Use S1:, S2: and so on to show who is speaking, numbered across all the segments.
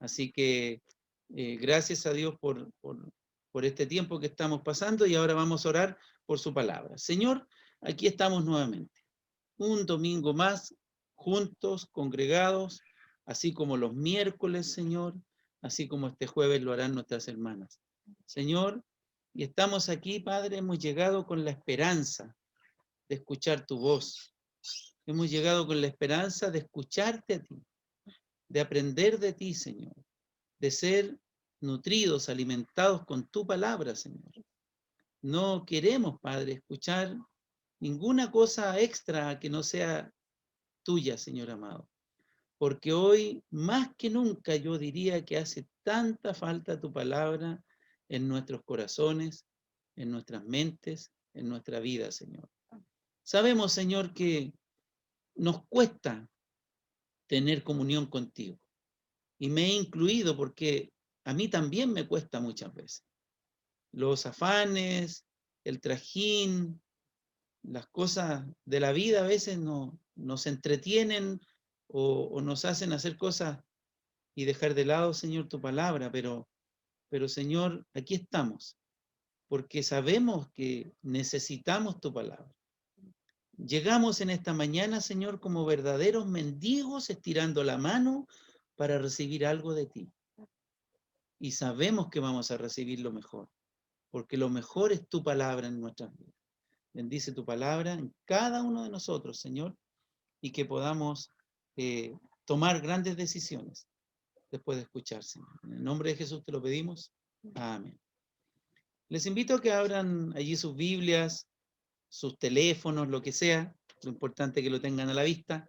S1: Así que gracias a Dios por este tiempo que estamos pasando y ahora vamos a orar por su palabra. Señor, aquí estamos nuevamente. Un domingo más, juntos, congregados, así como los miércoles, Señor, así como este jueves lo harán nuestras hermanas. Señor, y estamos aquí, Padre, hemos llegado con la esperanza de escuchar tu voz. Hemos llegado con la esperanza de escucharte a ti, de aprender de ti, Señor, de ser nutridos, alimentados con tu palabra, Señor. No queremos, Padre, escuchar ninguna cosa extra que no sea tuya, Señor amado. Porque hoy, más que nunca, yo diría que hace tanta falta tu palabra en nuestros corazones, en nuestras mentes, en nuestra vida, Señor. Sabemos, Señor, que nos cuesta tener comunión contigo. Y me he incluido porque a mí también me cuesta muchas veces. Los afanes, el trajín, las cosas de la vida a veces nos entretienen o nos hacen hacer cosas y dejar de lado, Señor, tu palabra, pero Señor, aquí estamos, porque sabemos que necesitamos tu palabra. Llegamos en esta mañana, Señor, como verdaderos mendigos, estirando la mano para recibir algo de ti. Y sabemos que vamos a recibir lo mejor, porque lo mejor es tu palabra en nuestras vidas. Bendice tu palabra en cada uno de nosotros, Señor, y que podamos tomar grandes decisiones después de escuchar, Señor. En el nombre de Jesús te lo pedimos. Amén. Les invito a que abran allí sus Biblias, sus teléfonos, lo que sea. Lo importante es que lo tengan a la vista.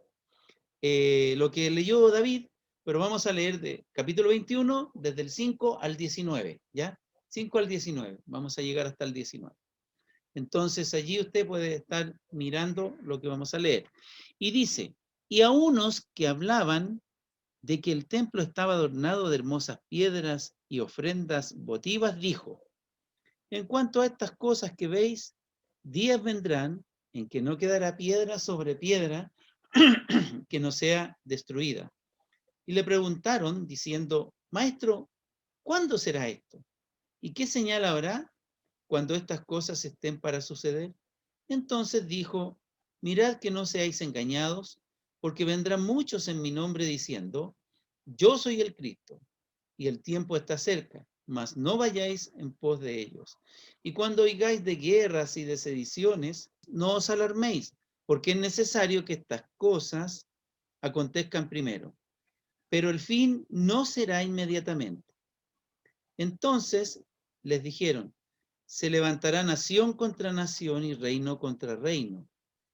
S1: Lo que leyó David, pero vamos a leer de capítulo 21, desde el 5 al 19, ¿ya? 5 al 19, vamos a llegar hasta el 19. Entonces allí usted puede estar mirando lo que vamos a leer. Y dice, y a unos que hablaban de que el templo estaba adornado de hermosas piedras y ofrendas votivas, dijo, en cuanto a estas cosas que veis, días vendrán en que no quedará piedra sobre piedra que no sea destruida. Y le preguntaron diciendo, Maestro, ¿cuándo será esto? ¿Y qué señal habrá cuando estas cosas estén para suceder? Entonces dijo, mirad que no seáis engañados, porque vendrán muchos en mi nombre diciendo, yo soy el Cristo, y el tiempo está cerca, mas no vayáis en pos de ellos. Y cuando oigáis de guerras y de sediciones, no os alarméis, porque es necesario que estas cosas acontezcan primero, pero el fin no será inmediatamente. Entonces les dijeron, se levantará nación contra nación y reino contra reino,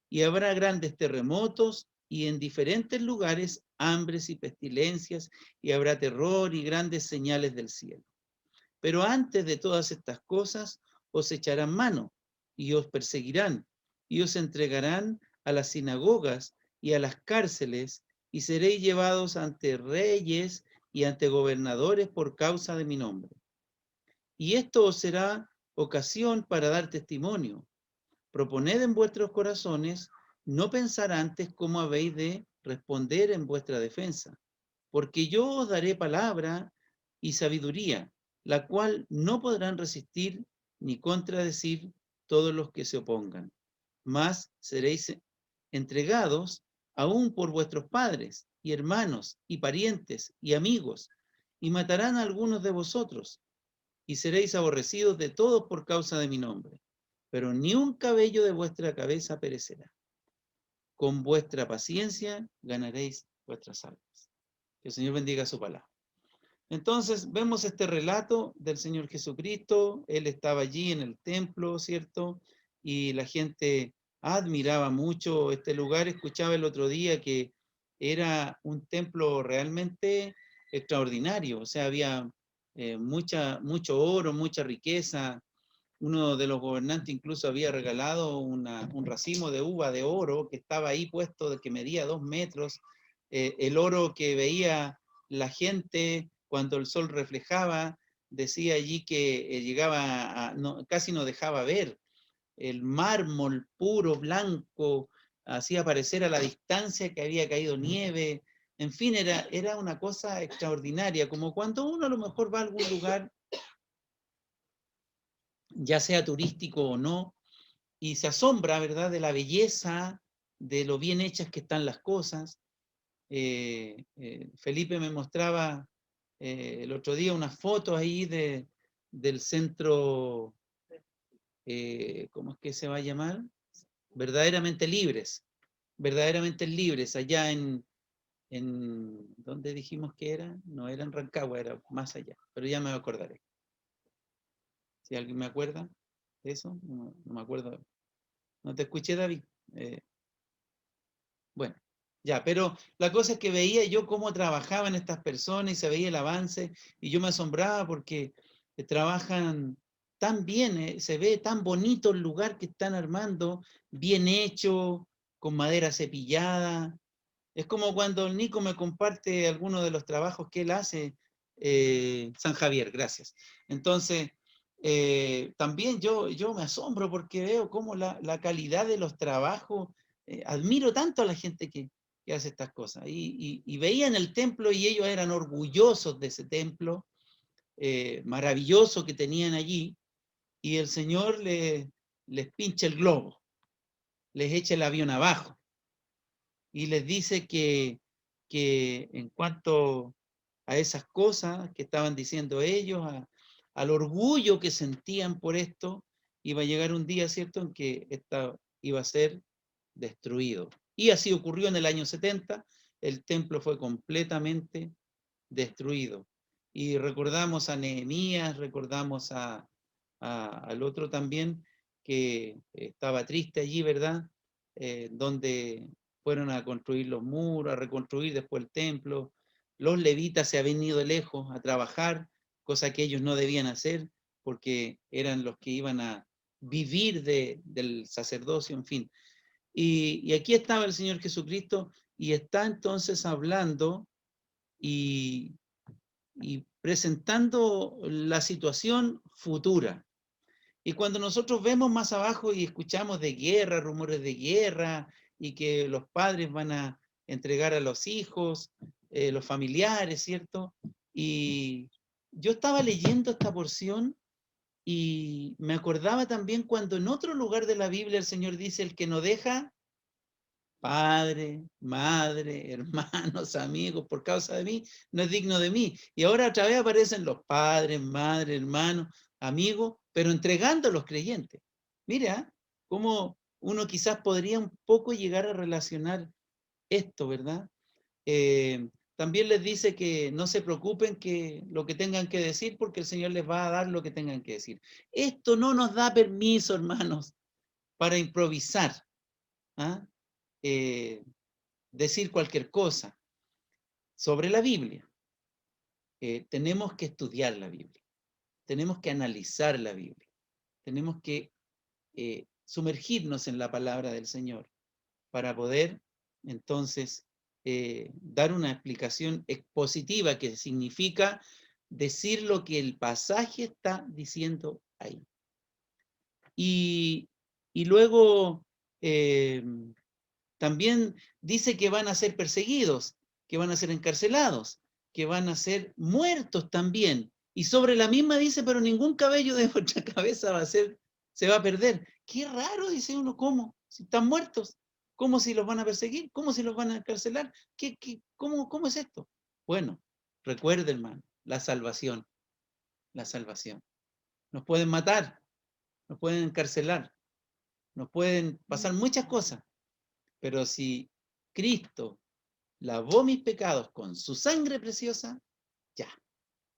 S1: y habrá grandes terremotos y en diferentes lugares hambres y pestilencias, y habrá terror y grandes señales del cielo. Pero antes de todas estas cosas os echarán mano y os perseguirán y os entregarán a las sinagogas y a las cárceles y seréis llevados ante reyes y ante gobernadores por causa de mi nombre. Y esto os será ocasión para dar testimonio. Proponed en vuestros corazones no pensar antes cómo habéis de responder en vuestra defensa, porque yo os daré palabra y sabiduría, la cual no podrán resistir ni contradecir todos los que se opongan. Mas seréis entregados aún por vuestros padres y hermanos y parientes y amigos, y matarán a algunos de vosotros, y seréis aborrecidos de todos por causa de mi nombre. Pero ni un cabello de vuestra cabeza perecerá. Con vuestra paciencia ganaréis vuestras almas. Que el Señor bendiga su palabra. Entonces vemos este relato del Señor Jesucristo. Él estaba allí en el templo, ¿cierto? Y la gente admiraba mucho este lugar. Escuchaba el otro día que era un templo realmente extraordinario. O sea, había mucho oro, mucha riqueza. Uno de los gobernantes incluso había regalado un racimo de uva de oro que estaba ahí puesto, que medía 2 metros. El oro que veía la gente cuando el sol reflejaba, decía allí que llegaba casi no dejaba ver. El mármol puro, blanco, hacía parecer a la distancia que había caído nieve. En fin, era una cosa extraordinaria, como cuando uno a lo mejor va a algún lugar, ya sea turístico o no, y se asombra, ¿verdad?, de la belleza, de lo bien hechas que están las cosas. Felipe me mostraba el otro día unas fotos ahí del centro, ¿cómo es que se va a llamar? Verdaderamente libres, allá ¿dónde dijimos que era? No era en Rancagua, era más allá, pero ya me acordaré. Si alguien me acuerda de eso, no me acuerdo. No te escuché, David. Eh, bueno, ya, pero la cosa es que veía yo cómo trabajaban estas personas y se veía el avance y yo me asombraba porque trabajan tan bien, se ve tan bonito el lugar que están armando, bien hecho, con madera cepillada. Es como cuando el Nico me comparte algunos de los trabajos que él hace, San Javier, gracias. Entonces, también yo me asombro porque veo cómo la calidad de los trabajos, admiro tanto a la gente que hace estas cosas. Y veían el templo y ellos eran orgullosos de ese templo maravilloso que tenían allí, y el Señor les pincha el globo, les echa el avión abajo y les dice que en cuanto a esas cosas que estaban diciendo ellos, al orgullo que sentían por esto, iba a llegar un día, ¿cierto?, en que esta iba a ser destruido. Y así ocurrió en el año 70, el templo fue completamente destruido. Y recordamos a Nehemías, recordamos al otro también que estaba triste allí, ¿verdad? Donde fueron a construir los muros, a reconstruir después el templo. Los levitas se habían ido lejos a trabajar, cosa que ellos no debían hacer, porque eran los que iban a vivir del sacerdocio, en fin. Y aquí estaba el Señor Jesucristo y está entonces hablando y presentando la situación futura. Y cuando nosotros vemos más abajo y escuchamos de guerra, rumores de guerra, y que los padres van a entregar a los hijos, los familiares, ¿cierto? Y yo estaba leyendo esta porción y me acordaba también cuando en otro lugar de la Biblia el Señor dice, el que no deja padre, madre, hermanos, amigos, por causa de mí, no es digno de mí. Y ahora otra vez aparecen los padres, madre, hermanos, amigos, pero entregando a los creyentes. Mira, cómo uno quizás podría un poco llegar a relacionar esto, ¿verdad? También les dice que no se preocupen que lo que tengan que decir, porque el Señor les va a dar lo que tengan que decir. Esto no nos da permiso, hermanos, para improvisar. ¿Ah? Decir cualquier cosa sobre la Biblia. Tenemos que estudiar la Biblia, tenemos que analizar la Biblia, tenemos que sumergirnos en la palabra del Señor para poder entonces dar una explicación expositiva, que significa decir lo que el pasaje está diciendo ahí. Y luego también dice que van a ser perseguidos, que van a ser encarcelados, que van a ser muertos también. Y sobre la misma dice, pero ningún cabello de vuestra cabeza se va a perder. Qué raro, dice uno, ¿cómo? Si están muertos, ¿cómo si los van a perseguir? ¿Cómo si los van a encarcelar? ¿Cómo es esto? Bueno, recuerde, hermano, la salvación, la salvación. Nos pueden matar, nos pueden encarcelar, nos pueden pasar muchas cosas, pero si Cristo lavó mis pecados con su sangre preciosa, ya,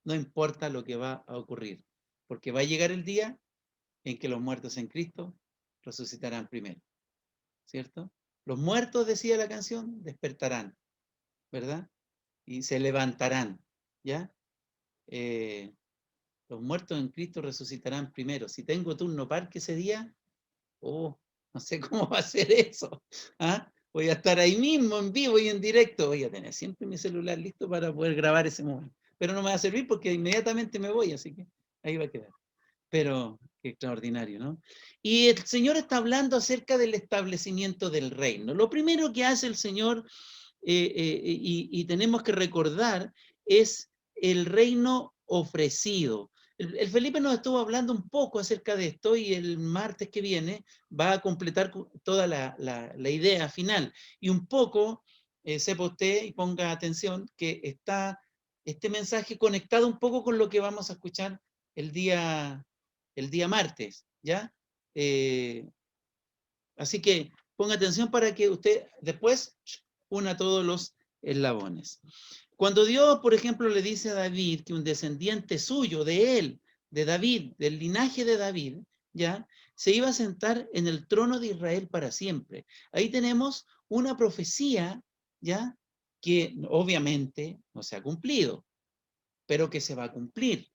S1: no importa lo que va a ocurrir, porque va a llegar el día en que los muertos en Cristo resucitarán primero, ¿cierto? Los muertos, decía la canción, despertarán, ¿verdad? Y se levantarán, ¿ya? Los muertos en Cristo resucitarán primero. Si tengo turno parque ese día, oh, no sé cómo va a ser eso. ¿Ah? Voy a estar ahí mismo, en vivo y en directo. Voy a tener siempre mi celular listo para poder grabar ese momento. Pero no me va a servir porque inmediatamente me voy, así que ahí va a quedar. Pero qué extraordinario, ¿no? Y el Señor está hablando acerca del establecimiento del reino. Lo primero que hace el Señor y tenemos que recordar, es el reino ofrecido. El Felipe nos estuvo hablando un poco acerca de esto y el martes que viene va a completar toda la idea final. Y un poco, sepa usted y ponga atención, que está este mensaje conectado un poco con lo que vamos a escuchar el día martes, ¿ya? Así que ponga atención para que usted después una todos los eslabones. Cuando Dios, por ejemplo, le dice a David que un descendiente suyo, de él, de David, del linaje de David, ya, se iba a sentar en el trono de Israel para siempre. Ahí tenemos una profecía, ya, que obviamente no se ha cumplido, pero que se va a cumplir,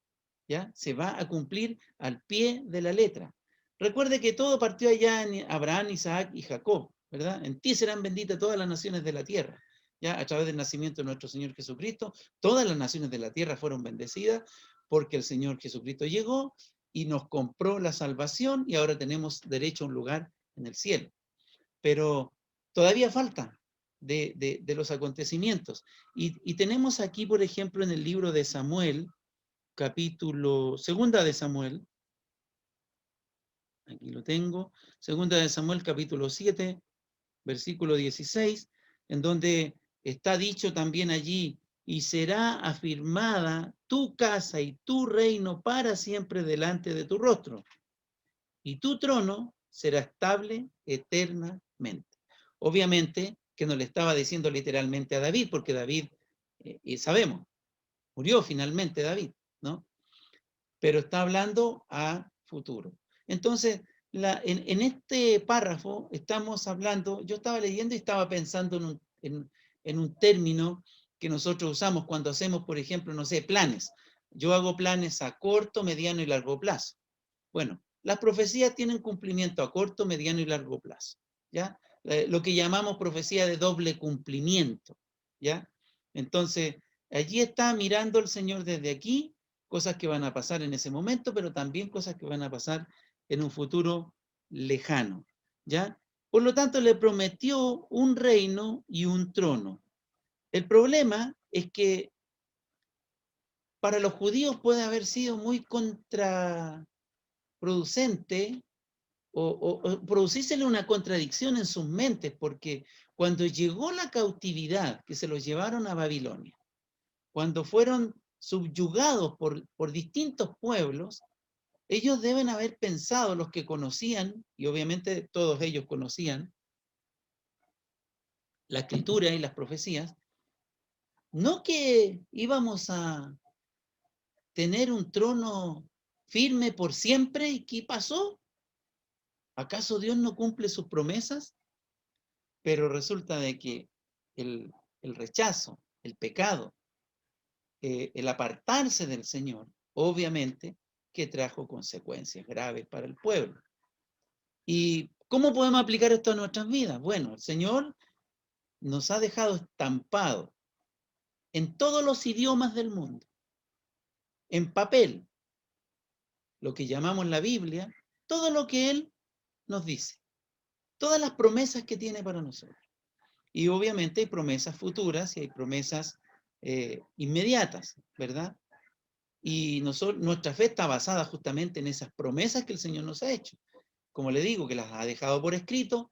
S1: ya, se va a cumplir al pie de la letra. Recuerde que todo partió allá en Abraham, Isaac y Jacob, ¿verdad? En ti serán benditas todas las naciones de la tierra. Ya a través del nacimiento de nuestro Señor Jesucristo, todas las naciones de la tierra fueron bendecidas porque el Señor Jesucristo llegó y nos compró la salvación y ahora tenemos derecho a un lugar en el cielo. Pero todavía falta de los acontecimientos. Y tenemos aquí, por ejemplo, en el libro de Samuel, capítulo, segunda de Samuel, aquí lo tengo, segunda de Samuel, capítulo 7, versículo 16, en donde está dicho también allí, y será afirmada tu casa y tu reino para siempre delante de tu rostro, y tu trono será estable eternamente. Obviamente que no le estaba diciendo literalmente a David, porque David, y sabemos, murió finalmente David, ¿no? Pero está hablando a futuro. Entonces, en este párrafo estamos hablando, yo estaba leyendo y estaba pensando en un término que nosotros usamos cuando hacemos, por ejemplo, no sé, planes. Yo hago planes a corto, mediano y largo plazo. Bueno, las profecías tienen cumplimiento a corto, mediano y largo plazo, ¿ya? Lo que llamamos profecía de doble cumplimiento, ¿ya? Entonces, allí está mirando el Señor desde aquí, cosas que van a pasar en ese momento, pero también cosas que van a pasar en un futuro lejano, ¿ya? Por lo tanto, le prometió un reino y un trono. El problema es que para los judíos puede haber sido muy contraproducente o producírsele una contradicción en sus mentes, porque cuando llegó la cautividad, que se los llevaron a Babilonia, cuando fueron subyugados por distintos pueblos, ellos deben haber pensado, los que conocían, y obviamente todos ellos conocían la escritura y las profecías, no que íbamos a tener un trono firme por siempre, ¿y qué pasó? ¿Acaso Dios no cumple sus promesas? Pero resulta de que el rechazo, el pecado, el apartarse del Señor, obviamente que trajo consecuencias graves para el pueblo. ¿Y cómo podemos aplicar esto a nuestras vidas? Bueno, el Señor nos ha dejado estampado en todos los idiomas del mundo, en papel, lo que llamamos la Biblia, todo lo que Él nos dice, todas las promesas que tiene para nosotros. Y obviamente hay promesas futuras y hay promesas inmediatas, ¿verdad? Y nuestra fe está basada justamente en esas promesas que el Señor nos ha hecho. Como le digo, que las ha dejado por escrito,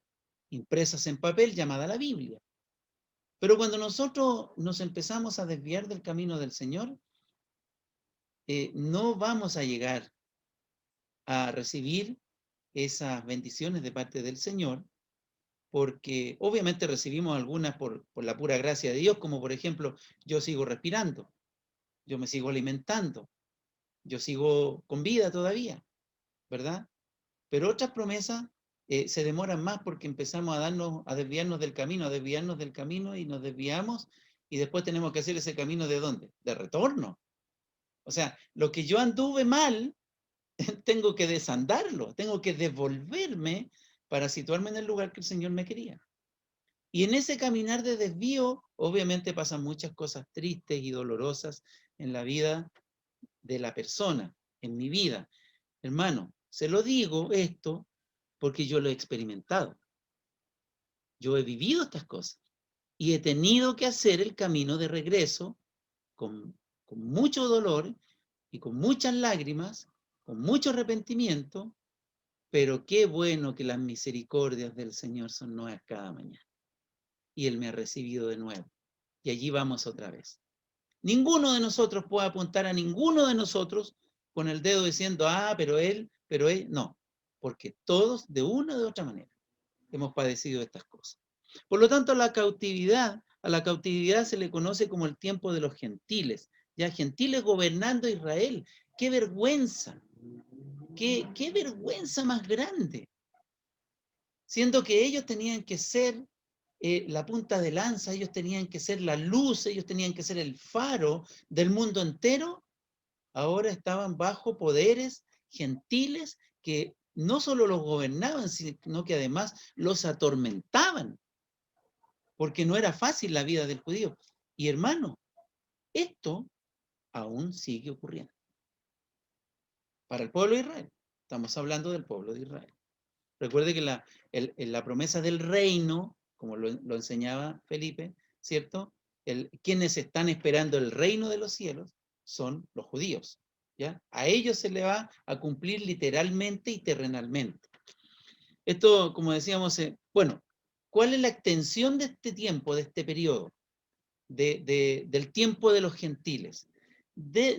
S1: impresas en papel, llamada la Biblia. Pero cuando nosotros nos empezamos a desviar del camino del Señor, no vamos a llegar a recibir esas bendiciones de parte del Señor, porque obviamente recibimos algunas por la pura gracia de Dios, como por ejemplo, yo sigo respirando, yo me sigo alimentando, yo sigo con vida todavía, ¿verdad? Pero otras promesas se demoran más porque empezamos a desviarnos del camino, a desviarnos del camino y nos desviamos y después tenemos que hacer ese camino ¿de dónde? De retorno. O sea, lo que yo anduve mal, tengo que desandarlo, tengo que devolverme para situarme en el lugar que el Señor me quería. Y en ese caminar de desvío, obviamente pasan muchas cosas tristes y dolorosas en la vida de la persona, en mi vida. Hermano, se lo digo esto porque yo lo he experimentado. Yo he vivido estas cosas. y he tenido que hacer el camino de regreso con mucho dolor y con muchas lágrimas, con mucho arrepentimiento, pero qué bueno que las misericordias del Señor son nuevas cada mañana. Y Él me ha recibido de nuevo. Y allí vamos otra vez. Ninguno de nosotros puede apuntar a ninguno de nosotros con el dedo diciendo, pero él, no, porque todos de una u de otra manera hemos padecido estas cosas. Por lo tanto, a la cautividad se le conoce como el tiempo de los gentiles, ya gentiles gobernando Israel. ¡Qué vergüenza! ¡Qué vergüenza más grande! Siendo que ellos tenían que ser la punta de lanza, ellos tenían que ser la luz, ellos tenían que ser el faro del mundo entero, ahora estaban bajo poderes gentiles que no solo los gobernaban, sino que además los atormentaban, porque no era fácil la vida del judío. Y hermano, esto aún sigue ocurriendo. Para el pueblo de Israel, estamos hablando del pueblo de Israel. Recuerde que la promesa del reino, como lo enseñaba Felipe, ¿cierto? Quienes están esperando el reino de los cielos son los judíos, ¿ya? A ellos se le va a cumplir literalmente y terrenalmente. Esto, como decíamos, bueno, ¿cuál es la extensión de este tiempo, de este periodo, del tiempo de los gentiles?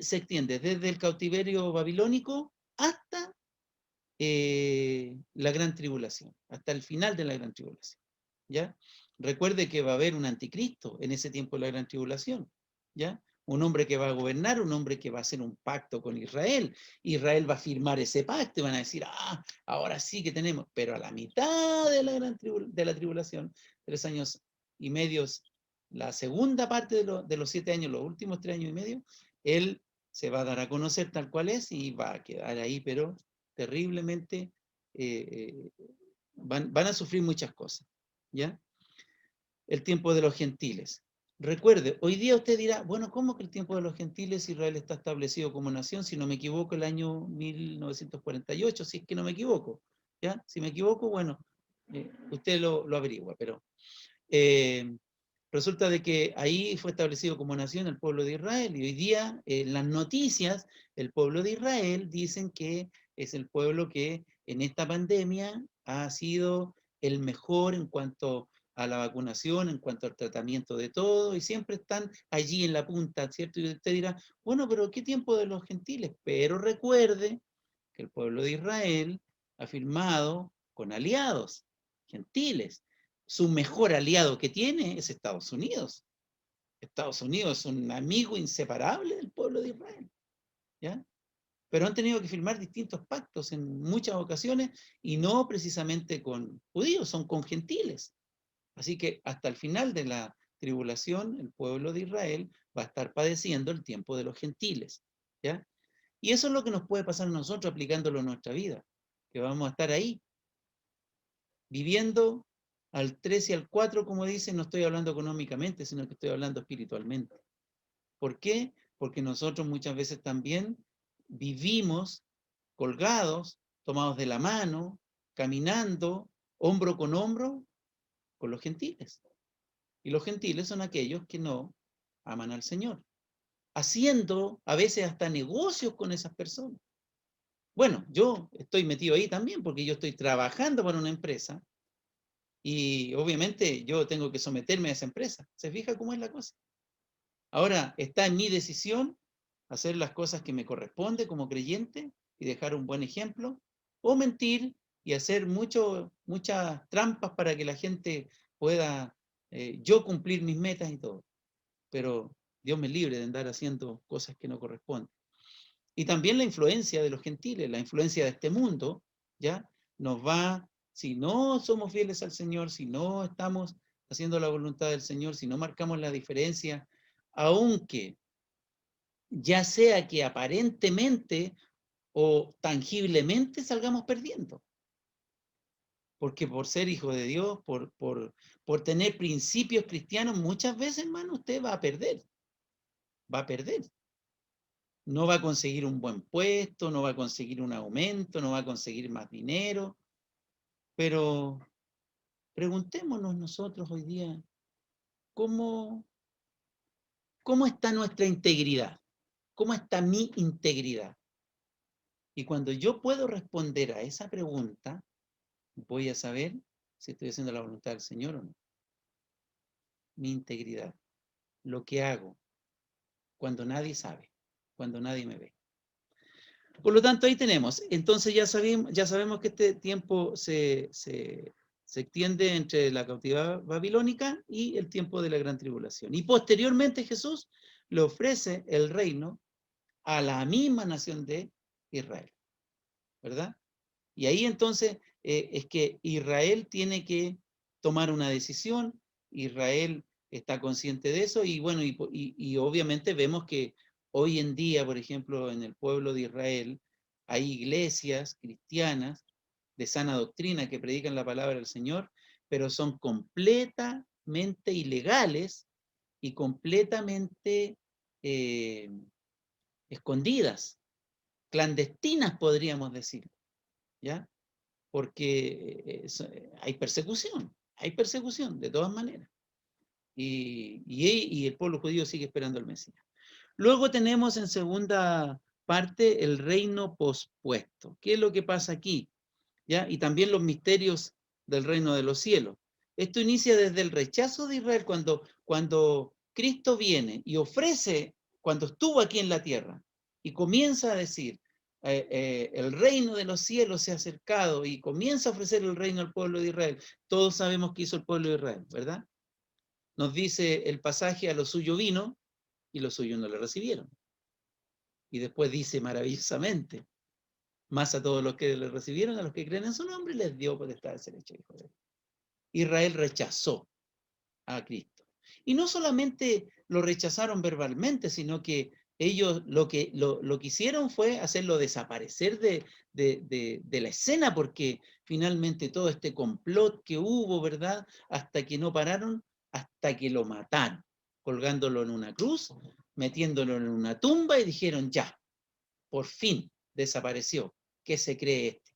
S1: Se extiende desde el cautiverio babilónico hasta la gran tribulación, hasta el final de la gran tribulación, ¿ya? Recuerde que va a haber un anticristo en ese tiempo de la gran tribulación, ¿ya? Un hombre que va a gobernar, un hombre que va a hacer un pacto con Israel. Israel va a firmar ese pacto y van a decir, ahora sí que tenemos, pero a la mitad de la tribulación, 3 años y medio, la segunda parte de los 7 años, los últimos 3 años y medio, él se va a dar a conocer tal cual es y va a quedar ahí, pero terriblemente, van a sufrir muchas cosas, ¿ya? El tiempo de los gentiles. Recuerde, hoy día usted dirá, bueno, ¿cómo que el tiempo de los gentiles? Israel está establecido como nación, si no me equivoco, el año 1948, si es que no me equivoco, ¿ya? Si me equivoco, bueno, usted lo averigua, pero resulta de que ahí fue establecido como nación el pueblo de Israel, y hoy día en las noticias, el pueblo de Israel dicen que es el pueblo que en esta pandemia ha sido el mejor en cuanto a la vacunación, en cuanto al tratamiento de todo, y siempre están allí en la punta, ¿cierto? Y usted dirá, bueno, pero ¿qué tiempo de los gentiles? Pero recuerde que el pueblo de Israel ha firmado con aliados gentiles. Su mejor aliado que tiene es Estados Unidos. Estados Unidos es un amigo inseparable del pueblo de Israel, ¿ya? Pero han tenido que firmar distintos pactos en muchas ocasiones y no precisamente con judíos, son con gentiles. Así que hasta el final de la tribulación, el pueblo de Israel va a estar padeciendo el tiempo de los gentiles, ¿ya? Y eso es lo que nos puede pasar a nosotros aplicándolo en nuestra vida, que vamos a estar ahí, viviendo al 3 y al 4, como dicen, no estoy hablando económicamente, sino que estoy hablando espiritualmente. ¿Por qué? Porque nosotros muchas veces también vivimos colgados, tomados de la mano, caminando, hombro con los gentiles. Y los gentiles son aquellos que no aman al Señor, haciendo a veces hasta negocios con esas personas. Bueno, yo estoy metido ahí también porque yo estoy trabajando para una empresa y obviamente yo tengo que someterme a esa empresa. ¿Se fija cómo es la cosa? Ahora, está en mi decisión hacer las cosas que me corresponde como creyente y dejar un buen ejemplo, o mentir y hacer muchas trampas para que la gente pueda yo cumplir mis metas y todo. Pero Dios me libre de andar haciendo cosas que no corresponden. Y también la influencia de los gentiles, la influencia de este mundo, ¿ya? Nos va, si no somos fieles al Señor, si no estamos haciendo la voluntad del Señor, si no marcamos la diferencia, aunque ya sea que aparentemente o tangiblemente salgamos perdiendo. Porque por ser hijo de Dios, por tener principios cristianos, muchas veces, hermano, usted va a perder. Va a perder. No va a conseguir un buen puesto, no va a conseguir un aumento, no va a conseguir más dinero. Pero preguntémonos nosotros hoy día, ¿cómo está nuestra integridad? ¿Cómo está mi integridad? Y cuando yo puedo responder a esa pregunta, voy a saber si estoy haciendo la voluntad del Señor o no. Mi integridad, lo que hago, cuando nadie sabe, cuando nadie me ve. Por lo tanto, ahí tenemos. Entonces ya sabemos que este tiempo se extiende entre la cautividad babilónica y el tiempo de la gran tribulación. Y posteriormente Jesús le ofrece el reino a la misma nación de Israel, ¿verdad? Y ahí entonces es que Israel tiene que tomar una decisión, Israel está consciente de eso y bueno, y obviamente vemos que hoy en día, por ejemplo, en el pueblo de Israel, hay iglesias cristianas de sana doctrina que predican la palabra del Señor, pero son completamente ilegales y completamente escondidas, clandestinas podríamos decir, ¿ya? Porque hay persecución de todas maneras. Y el pueblo judío sigue esperando al Mesías. Luego tenemos en segunda parte el reino pospuesto. ¿Qué es lo que pasa aquí? ¿Ya? Y también los misterios del reino de los cielos. Esto inicia desde el rechazo de Israel cuando Cristo viene y ofrece, cuando estuvo aquí en la tierra, y comienza a decir, el reino de los cielos se ha acercado y comienza a ofrecer el reino al pueblo de Israel. Todos sabemos qué hizo el pueblo de Israel, ¿verdad? Nos dice el pasaje, a lo suyo vino y los suyos no le recibieron. Y después dice maravillosamente, más a todos los que le recibieron, a los que creen en su nombre, les dio potestad de ser hecho hijo de Dios. Israel rechazó a Cristo. Y no solamente lo rechazaron verbalmente, sino que ellos lo que hicieron fue hacerlo desaparecer de la escena, porque finalmente todo este complot que hubo, ¿verdad? Hasta que no pararon, hasta que lo mataron, colgándolo en una cruz, metiéndolo en una tumba y dijeron, ya, por fin desapareció. ¿Qué se cree este?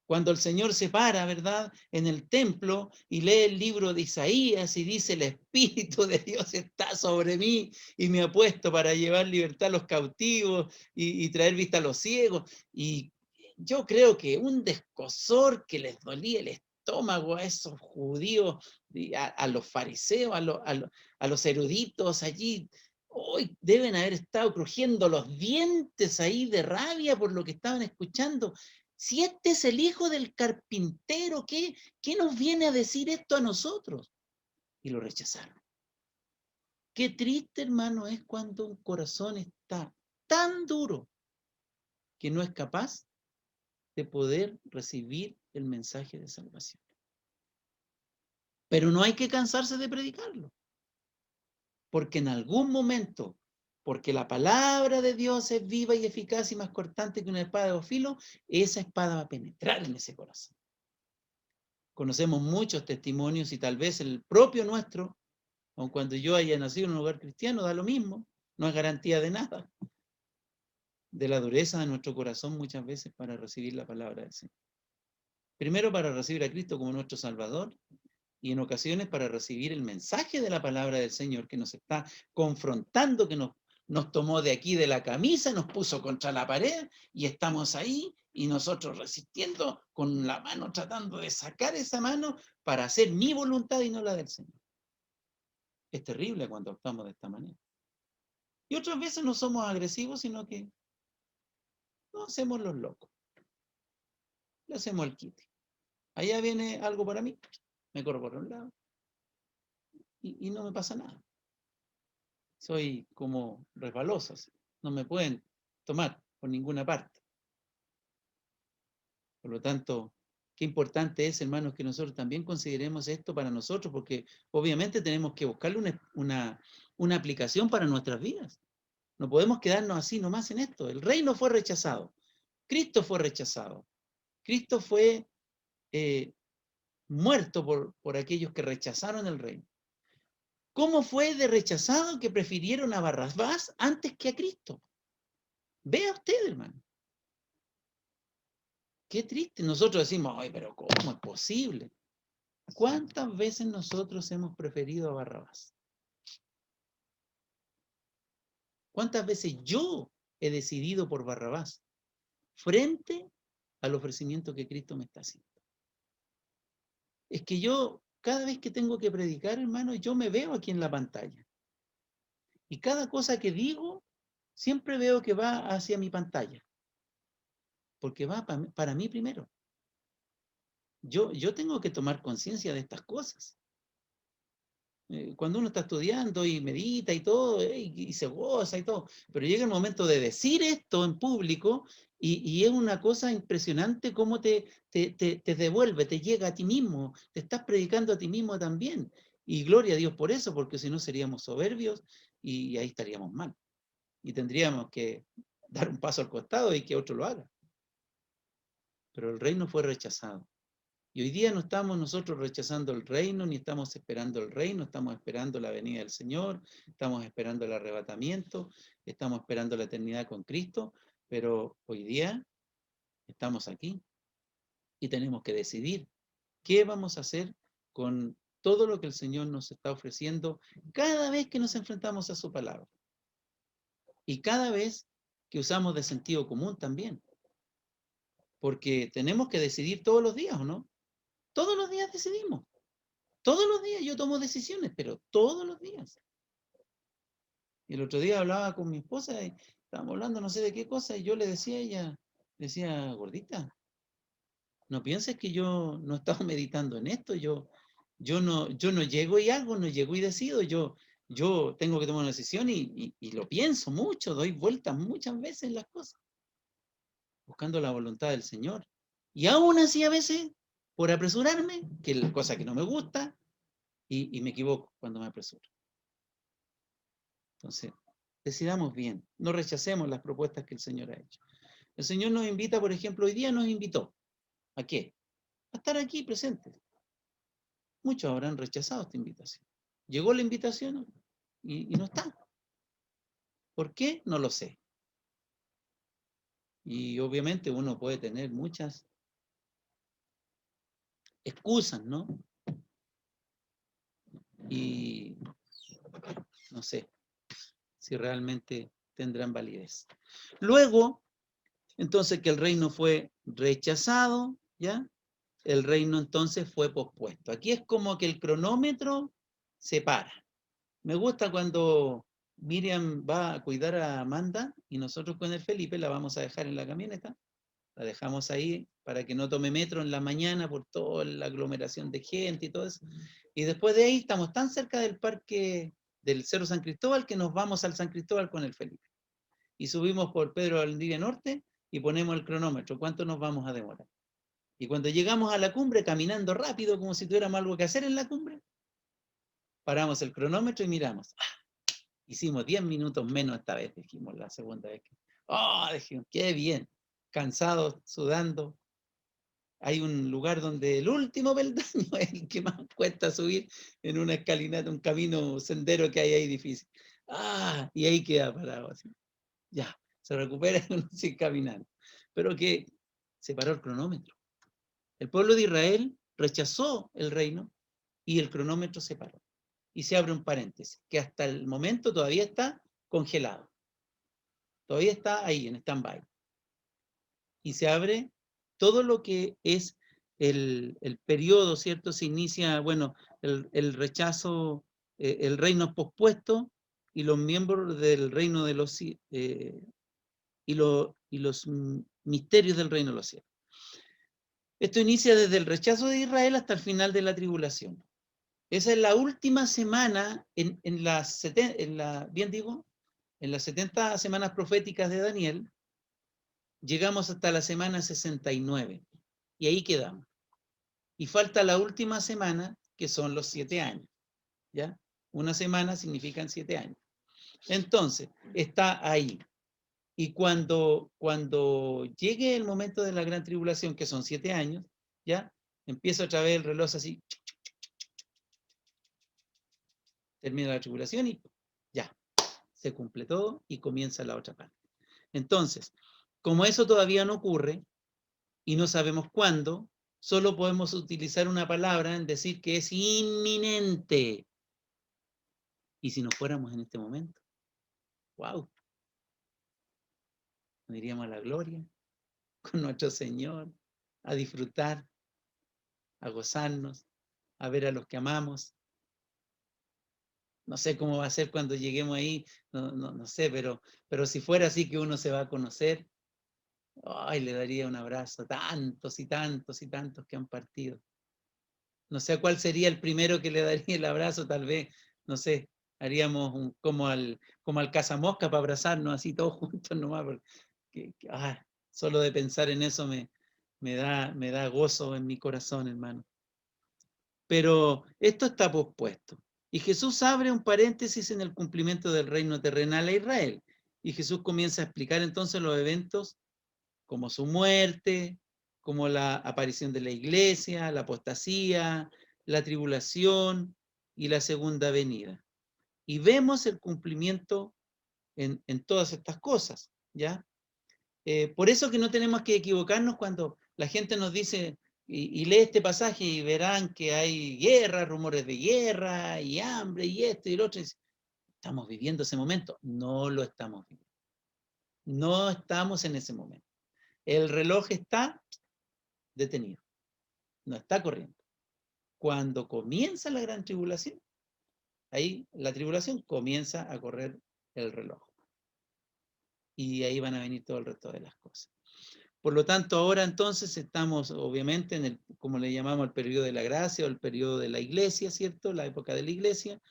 S1: Cuando el Señor se para, ¿verdad?, en el templo y lee el libro de Isaías y dice, el Espíritu de Dios está sobre mí y me ha puesto para llevar libertad a los cautivos y traer vista a los ciegos. Y yo creo que un descozor que les dolía el estómago a esos judíos, a los fariseos, a los eruditos allí, hoy deben haber estado crujiendo los dientes ahí de rabia por lo que estaban escuchando. Si este es el hijo del carpintero, ¿qué nos viene a decir esto a nosotros? Y lo rechazaron. Qué triste, hermano, es cuando un corazón está tan duro que no es capaz de poder recibir el mensaje de salvación. Pero no hay que cansarse de predicarlo, porque en algún momento, porque la palabra de Dios es viva y eficaz y más cortante que una espada de dos filos, esa espada va a penetrar en ese corazón. Conocemos muchos testimonios y tal vez el propio nuestro, aun cuando yo haya nacido en un hogar cristiano, da lo mismo, no es garantía de nada, de la dureza de nuestro corazón muchas veces para recibir la palabra del Señor. Primero para recibir a Cristo como nuestro Salvador y en ocasiones para recibir el mensaje de la palabra del Señor que nos está confrontando, que nos tomó de aquí de la camisa, nos puso contra la pared y estamos ahí y nosotros resistiendo con la mano, tratando de sacar esa mano para hacer mi voluntad y no la del Señor. Es terrible cuando actuamos de esta manera. Y otras veces no somos agresivos, sino que no hacemos los locos. Le hacemos el quite. Allá viene algo para mí, me corro por un lado y no me pasa nada. Soy como resbaloso, no me pueden tomar por ninguna parte. Por lo tanto, qué importante es, hermanos, que nosotros también consideremos esto para nosotros, porque obviamente tenemos que buscarle una aplicación para nuestras vidas. No podemos quedarnos así nomás en esto. El reino fue rechazado. Cristo fue rechazado. Cristo fue muerto por aquellos que rechazaron el reino. ¿Cómo fue de rechazado que prefirieron a Barrabás antes que a Cristo? Vea usted, hermano. Qué triste. Nosotros decimos, ay, pero ¿cómo es posible? ¿Cuántas veces nosotros hemos preferido a Barrabás? ¿Cuántas veces yo he decidido por Barrabás frente al ofrecimiento que Cristo me está haciendo? Es que yo, cada vez que tengo que predicar, hermano, yo me veo aquí en la pantalla. Y cada cosa que digo, siempre veo que va hacia mi pantalla. Porque va para mí primero. Yo tengo que tomar conciencia de estas cosas. Cuando uno está estudiando y medita y todo, y se goza y todo, pero llega el momento de decir esto en público y es una cosa impresionante cómo te devuelve, te llega a ti mismo, te estás predicando a ti mismo también. Y gloria a Dios por eso, porque si no seríamos soberbios y ahí estaríamos mal. Y tendríamos que dar un paso al costado y que otro lo haga. Pero el reino fue rechazado. Y hoy día no estamos nosotros rechazando el reino, ni estamos esperando el reino, estamos esperando la venida del Señor, estamos esperando el arrebatamiento, estamos esperando la eternidad con Cristo, pero hoy día estamos aquí y tenemos que decidir qué vamos a hacer con todo lo que el Señor nos está ofreciendo cada vez que nos enfrentamos a su palabra. Y cada vez que usamos de sentido común también. Porque tenemos que decidir todos los días, ¿o no? Todos los días decidimos. Todos los días yo tomo decisiones, pero todos los días. Y el otro día hablaba con mi esposa y estábamos hablando no sé de qué cosa y yo le decía a ella, decía, gordita, no pienses que yo no estaba meditando en esto, yo no llego y hago, no llego y decido, yo tengo que tomar una decisión y lo pienso mucho, doy vueltas muchas veces en las cosas, buscando la voluntad del Señor. Y aún así a veces, por apresurarme, que es la cosa que no me gusta, y me equivoco cuando me apresuro. Entonces, decidamos bien, no rechacemos las propuestas que el Señor ha hecho. El Señor nos invita, por ejemplo, hoy día nos invitó. ¿A qué? A estar aquí presentes. Muchos habrán rechazado esta invitación. Llegó la invitación y no está. ¿Por qué? No lo sé. Y obviamente uno puede tener muchas excusas, ¿no? Y no sé si realmente tendrán validez. Luego, entonces que el reino fue rechazado, ¿ya? El reino entonces fue pospuesto. Aquí es como que el cronómetro se para. Me gusta cuando Miriam va a cuidar a Amanda y nosotros con el Felipe la vamos a dejar en la camioneta. La dejamos ahí para que no tome metro en la mañana por toda la aglomeración de gente y todo eso. Y después de ahí estamos tan cerca del parque del Cerro San Cristóbal que nos vamos al San Cristóbal con el Felipe. Y subimos por Pedro Valdivia Norte y ponemos el cronómetro. ¿Cuánto nos vamos a demorar? Y cuando llegamos a la cumbre, caminando rápido, como si tuviéramos algo que hacer en la cumbre, paramos el cronómetro y miramos. Hicimos 10 minutos menos esta vez, dijimos la segunda vez. Dijimos, qué bien. Cansados, sudando. Hay un lugar donde el último peldaño es el que más cuesta subir en una escalinata, un camino, sendero que hay ahí difícil. Y ahí queda parado así. Ya, se recupera y uno sigue caminando. Pero que se paró el cronómetro. El pueblo de Israel rechazó el reino y el cronómetro se paró. Y se abre un paréntesis, que hasta el momento todavía está congelado. Todavía está ahí, en stand-by. Y se abre todo lo que es el periodo, ¿cierto? Se inicia, bueno, el rechazo, el reino pospuesto y los miembros del reino de los y los misterios del reino de los cielos. Esto inicia desde el rechazo de Israel hasta el final de la tribulación. Esa es la última semana en las 70 semanas proféticas de Daniel, llegamos hasta la semana 69 y ahí quedamos. Y falta la última semana, que son los 7 años. ¿Ya? Una semana significan 7 años. Entonces, está ahí. Y cuando llegue el momento de la gran tribulación, que son 7 años, ¿ya? Empieza otra vez el reloj así, termina la tribulación y ya, se cumple todo y comienza la otra parte. Entonces, como eso todavía no ocurre y no sabemos cuándo, solo podemos utilizar una palabra en decir que es inminente. ¿Y si nos fuéramos en este momento? ¡Wow! Nos iríamos a la gloria con nuestro Señor, a disfrutar, a gozarnos, a ver a los que amamos. No sé cómo va a ser cuando lleguemos ahí, no sé, pero si fuera así que uno se va a conocer, ay, le daría un abrazo a tantos y tantos y tantos que han partido. No sé cuál sería el primero que le daría el abrazo, tal vez, no sé, haríamos como al cazamosca para abrazarnos así todos juntos nomás, porque solo de pensar en eso me da gozo en mi corazón, hermano. Pero esto está pospuesto. Y Jesús abre un paréntesis en el cumplimiento del reino terrenal a Israel. Y Jesús comienza a explicar entonces los eventos como su muerte, como la aparición de la iglesia, la apostasía, la tribulación y la segunda venida. Y vemos el cumplimiento en todas estas cosas, ¿ya? Por eso que no tenemos que equivocarnos cuando la gente nos dice, y lee este pasaje y verán que hay guerra, rumores de guerra, y hambre, y esto y lo otro. Estamos viviendo ese momento. No lo estamos viviendo. No estamos en ese momento. El reloj está detenido. No está corriendo. Cuando comienza la gran tribulación, ahí la tribulación comienza a correr el reloj. Y ahí van a venir todo el resto de las cosas. Por lo tanto, ahora entonces estamos obviamente en el, como le llamamos, el periodo de la gracia o el periodo de la iglesia, ¿cierto? La época de la iglesia,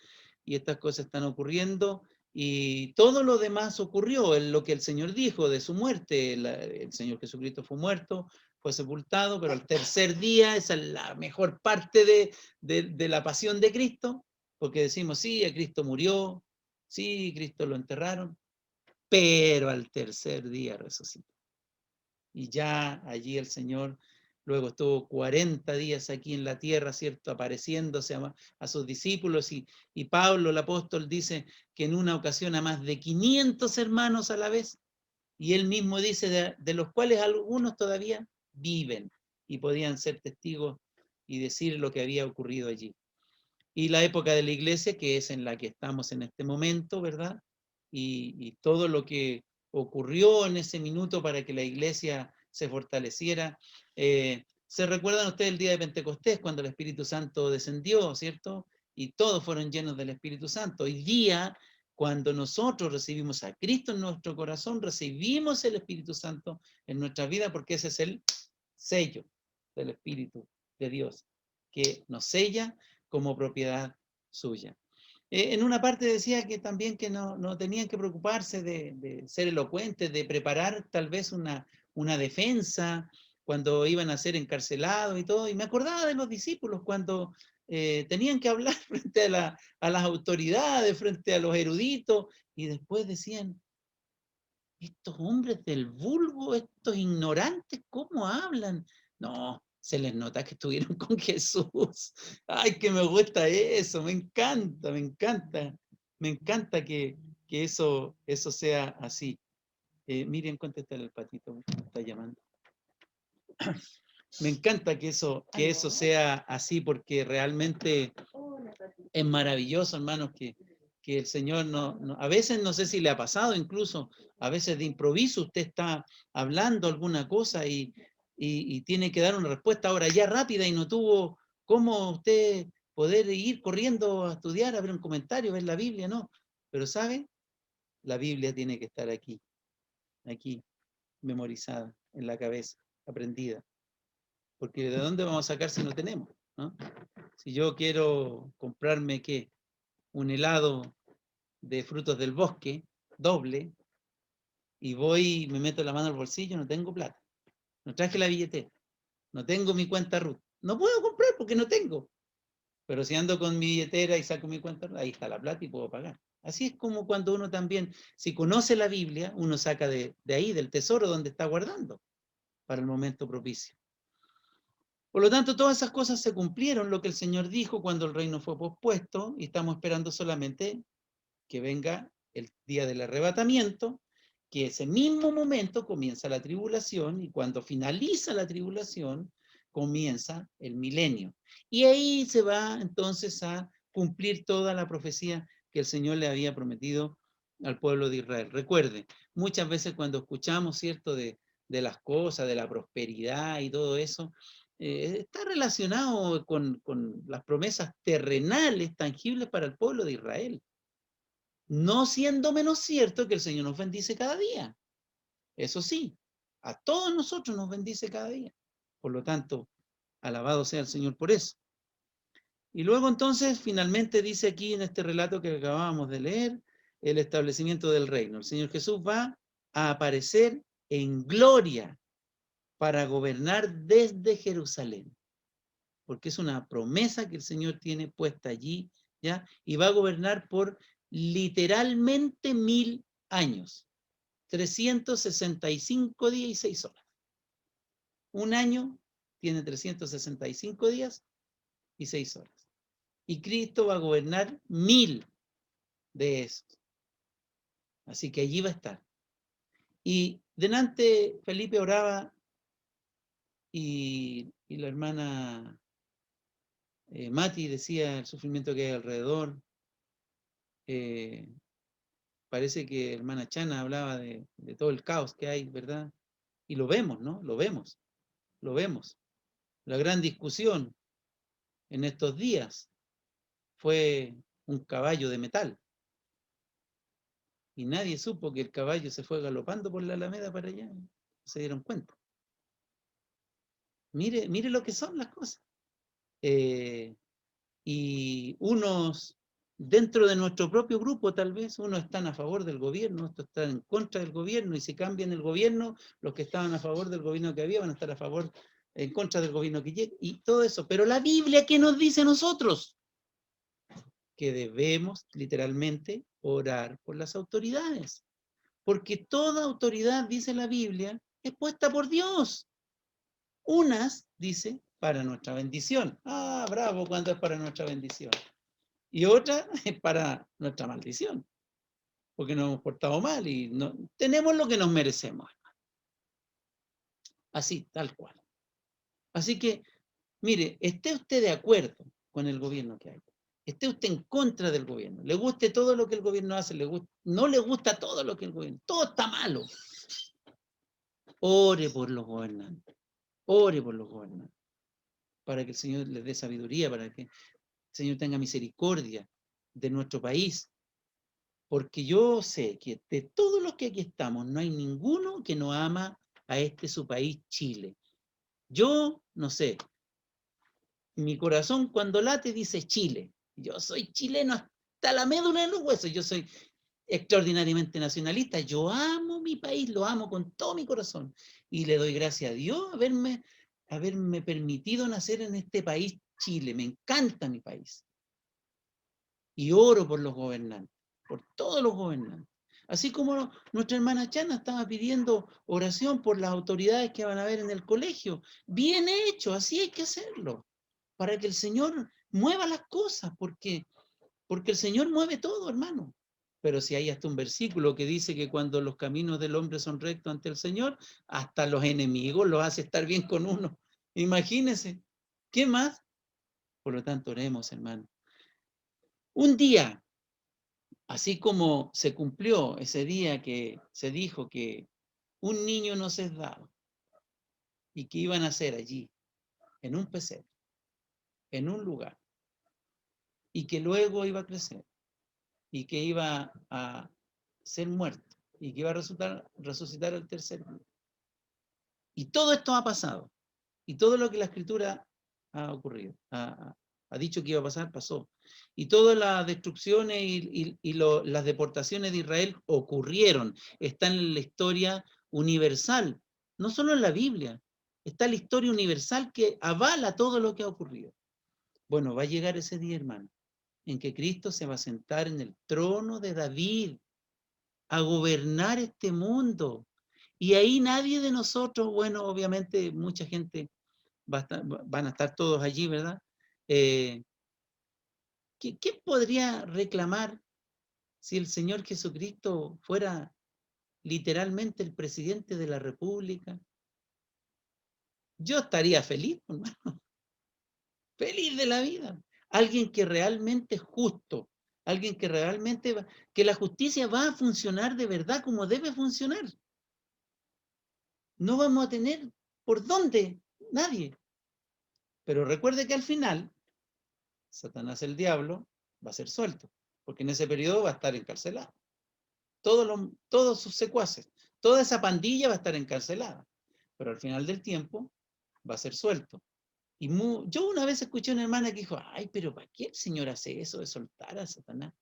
S1: y estas cosas están ocurriendo, y todo lo demás ocurrió, en lo que el Señor dijo de su muerte. El Señor Jesucristo fue muerto, fue sepultado, pero al tercer día, esa es la mejor parte de la pasión de Cristo, porque decimos, sí, Cristo murió, sí, Cristo lo enterraron, pero al tercer día resucitó. Y ya allí el Señor luego estuvo 40 días aquí en la tierra, ¿cierto? Apareciéndose a sus discípulos, y Pablo, el apóstol, dice que en una ocasión a más de 500 hermanos a la vez, y él mismo dice de los cuales algunos todavía viven y podían ser testigos y decir lo que había ocurrido allí. Y la época de la iglesia, que es en la que estamos en este momento, ¿verdad? Y todo lo que ocurrió en ese minuto para que la iglesia se fortaleciera. ¿Se recuerdan ustedes el día de Pentecostés, cuando el Espíritu Santo descendió, ¿cierto? Y todos fueron llenos del Espíritu Santo. Hoy día, cuando nosotros recibimos a Cristo en nuestro corazón, recibimos el Espíritu Santo en nuestra vida, porque ese es el sello del Espíritu de Dios, que nos sella como propiedad suya. En una parte decía que también que no tenían que preocuparse de ser elocuentes, de preparar tal vez una defensa cuando iban a ser encarcelados y todo. Y me acordaba de los discípulos cuando tenían que hablar frente a las autoridades, frente a los eruditos, y después decían, estos hombres del vulgo, estos ignorantes, ¿cómo hablan? No, se les nota que estuvieron con Jesús. Ay, que me gusta eso, me encanta, me encanta. Me encanta que eso sea así. Miriam, contéstale al patito, me está llamando. Me encanta que eso sea así, porque realmente es maravilloso, hermanos, que el Señor a veces no sé si le ha pasado, incluso a veces de improviso usted está hablando alguna cosa y tiene que dar una respuesta ahora ya rápida y no tuvo cómo usted poder ir corriendo a estudiar, a ver un comentario, ver la Biblia, no. Pero ¿sabe? La Biblia tiene que estar aquí, memorizada, en la cabeza, aprendida. Porque ¿de dónde vamos a sacar si no tenemos? ¿No? Si yo quiero comprarme, ¿qué? Un helado de frutos del bosque, doble, y voy y me meto la mano al bolsillo, no tengo plata. No traje la billetera. No tengo mi cuenta RUT. No puedo comprar porque no tengo. Pero si ando con mi billetera y saco mi cuenta RUT, ahí está la plata y puedo pagar. Así es como cuando uno también, si conoce la Biblia, uno saca de ahí, del tesoro donde está guardando, para el momento propicio. Por lo tanto, todas esas cosas se cumplieron, lo que el Señor dijo cuando el reino fue pospuesto, y estamos esperando solamente que venga el día del arrebatamiento, que ese mismo momento comienza la tribulación, y cuando finaliza la tribulación, comienza el milenio. Y ahí se va entonces a cumplir toda la profecía que el Señor le había prometido al pueblo de Israel. Recuerde, muchas veces cuando escuchamos, ¿cierto?, de las cosas, de la prosperidad y todo eso, está relacionado con las promesas terrenales, tangibles para el pueblo de Israel. No siendo menos cierto que el Señor nos bendice cada día. Eso sí, a todos nosotros nos bendice cada día. Por lo tanto, alabado sea el Señor por eso. Y luego entonces, finalmente dice aquí en este relato que acabábamos de leer, el establecimiento del reino. El Señor Jesús va a aparecer en gloria para gobernar desde Jerusalén, porque es una promesa que el Señor tiene puesta allí, ¿ya? Y va a gobernar por literalmente 1000 años, 365 días y 6 horas. Un año tiene 365 días y 6 horas. Y Cristo va a gobernar 1000 de esos. Así que allí va a estar. Y delante Felipe oraba y la hermana Mati decía el sufrimiento que hay alrededor. Parece que hermana Chana hablaba de todo el caos que hay, ¿verdad? Y lo vemos, ¿no? Lo vemos. La gran discusión en estos días fue un caballo de metal. Y nadie supo que el caballo se fue galopando por la Alameda para allá. No se dieron cuenta. Mire lo que son las cosas. Y unos, dentro de nuestro propio grupo tal vez, unos están a favor del gobierno, otros están en contra del gobierno, y si cambian el gobierno, los que estaban a favor del gobierno que había van a estar a favor, en contra del gobierno que llegue, y todo eso. Pero la Biblia, ¿qué nos dice a nosotros? Que debemos literalmente orar por las autoridades. Porque toda autoridad, dice la Biblia, es puesta por Dios. Unas, dice, para nuestra bendición. Ah, bravo cuando es para nuestra bendición. Y otra es para nuestra maldición. Porque nos hemos portado mal y no, tenemos lo que nos merecemos. Así, tal cual. Así que, mire, esté usted de acuerdo con el gobierno que hay. Esté usted en contra del gobierno. Le guste todo lo que el gobierno hace, no le gusta todo lo que el gobierno. Todo está malo. Ore por los gobernantes. Ore por los gobernantes. Para que el Señor les dé sabiduría, para que el Señor tenga misericordia de nuestro país. Porque yo sé que de todos los que aquí estamos, no hay ninguno que no ama a este su país, Chile. Yo, no sé, mi corazón cuando late dice Chile. Yo soy chileno hasta la médula de los huesos. Yo soy extraordinariamente nacionalista. Yo amo mi país, lo amo con todo mi corazón. Y le doy gracias a Dios haberme permitido nacer en este país, Chile. Me encanta mi país. Y oro por los gobernantes, por todos los gobernantes. Así como nuestra hermana Chana estaba pidiendo oración por las autoridades que van a ver en el colegio. Bien hecho, así hay que hacerlo. Para que el Señor mueva las cosas, porque el Señor mueve todo, hermano. Pero si hay hasta un versículo que dice que cuando los caminos del hombre son rectos ante el Señor, hasta los enemigos los hace estar bien con uno. Imagínense. ¿Qué más? Por lo tanto, oremos, hermano. Un día, así como se cumplió ese día que se dijo que un niño nos es dado y que iban a ser allí, en un pesebre, en un lugar, y que luego iba a crecer, y que iba a ser muerto, y que iba a resucitar al tercer día. Y todo esto ha pasado, y todo lo que la Escritura ha ocurrido, ha dicho que iba a pasar, pasó. Y todas las destrucciones y las deportaciones de Israel ocurrieron, están en la historia universal, no solo en la Biblia, está la historia universal que avala todo lo que ha ocurrido. Bueno, va a llegar ese día, hermano, en que Cristo se va a sentar en el trono de David a gobernar este mundo. Y ahí nadie de nosotros, bueno, obviamente mucha gente van a estar todos allí, ¿verdad? ¿Qué podría reclamar si el Señor Jesucristo fuera literalmente el presidente de la República? Yo estaría feliz, hermano, feliz de la vida. Alguien que realmente es justo, alguien que realmente que la justicia va a funcionar de verdad como debe funcionar. No vamos a tener por dónde, nadie. Pero recuerde que al final, Satanás el diablo va a ser suelto, porque en ese periodo va a estar encarcelado. Todos sus secuaces, toda esa pandilla va a estar encarcelada, pero al final del tiempo va a ser suelto. Y yo una vez escuché a una hermana que dijo, ay, pero ¿para qué el Señor hace eso de soltar a Satanás?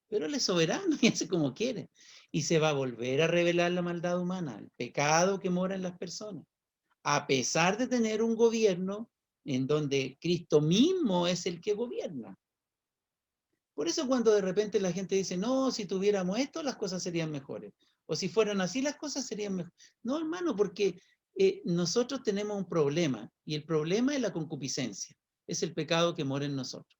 S1: Pero Él es soberano y hace como quiere. Y se va a volver a revelar la maldad humana, el pecado que mora en las personas, a pesar de tener un gobierno en donde Cristo mismo es el que gobierna. Por eso cuando de repente la gente dice, no, si tuviéramos esto, las cosas serían mejores. O si fueran así, las cosas serían mejores. No, hermano, porque nosotros tenemos un problema, y el problema es la concupiscencia. Es el pecado que mora en nosotros.